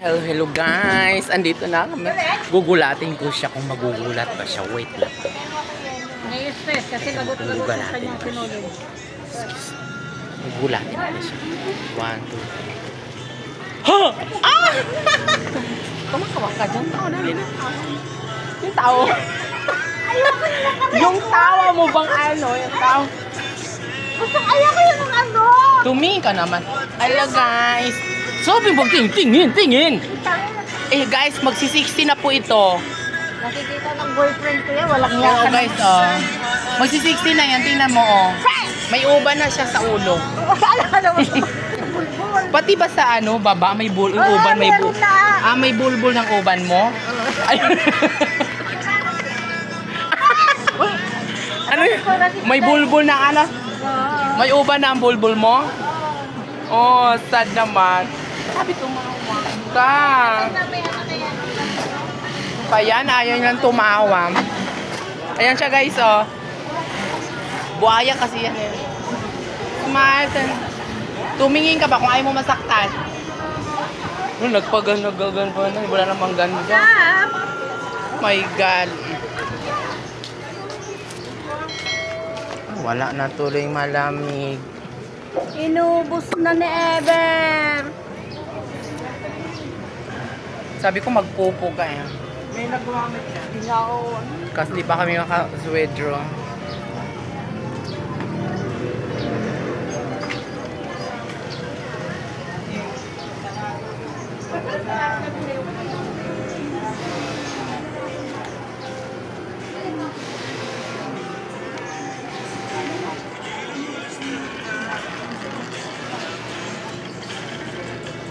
Hello guys, andito na kami. Gugulatin ko siya kung magugulat pa siya. Wait lang. Nai-stress kasi lagot-lagot sa kanyang sinulog. Gugulatin ko siya. 1, 2, 3. Ha! Ah! Kumakawa ka dyan. Tao na rin. Yung tao. Yung tawa mo bang ano? Yung tao. Ayoko yung ano! Tumingin ka naman. Ala guys. Sabi mo, tingin. Eh guys, magsi-60 na po ito. Nakikita ng boyfriend ko yan, walang niya. Oo guys, magsi-60 na yan, tingnan mo May uban na siya sa ulo. Pati ba sa ano, baba, may uban, may bulbul. Ah, may bulbul ng uban mo? Ano yun? May bulbul na ano? May uban na ang bulbul mo? Oh, sad naman. Sabi tumawa ka. Kaya na ayaw nilang tumawa. Ayan siya guys, oh. Buhaya kasi yan eh. Smile. Tumingin ka ba kung ayaw mo masaktan? Nagpagan pa na. Wala namang ganda. Oh my God. Wala na tuloy malamig. Inubos na ni Ever. Sabi ko magpupo ka eh. May nagwamit siya. Ginao. Kasi di pa kami makaswedro.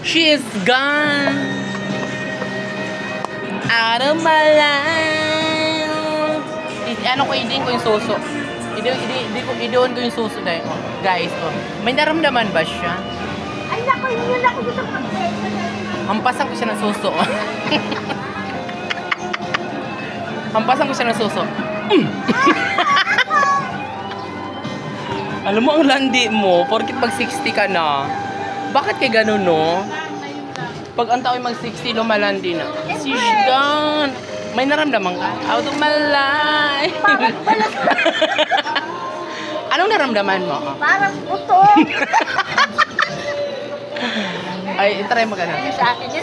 She is gone out of my life. Ano ko, idin ko yung suso. Idon ko yung suso na yun. Guys, may naramdaman ba siya? Ay, naku, yun ako gusto ko. Hampasan ko siya ng suso. Hampasan ko siya ng suso. Alam mo ang landi mo, porkit mag 60 ka na. Bakit kay ganun, no? Pag ang tao ay mag 60, lumalandi na. She's gone. May naramdaman ka? Out of my life. Anong naramdaman mo? Parang buto. Ay, try mo ganun. Sa akin yun.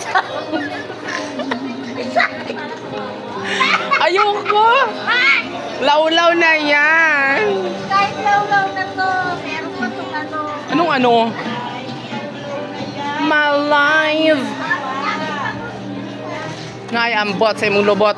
Ayoko! Law-law na yan. Kahit law-law na to, meron pa itong ano. Anong ano? My life. Ngay, ambot sa imong lubot.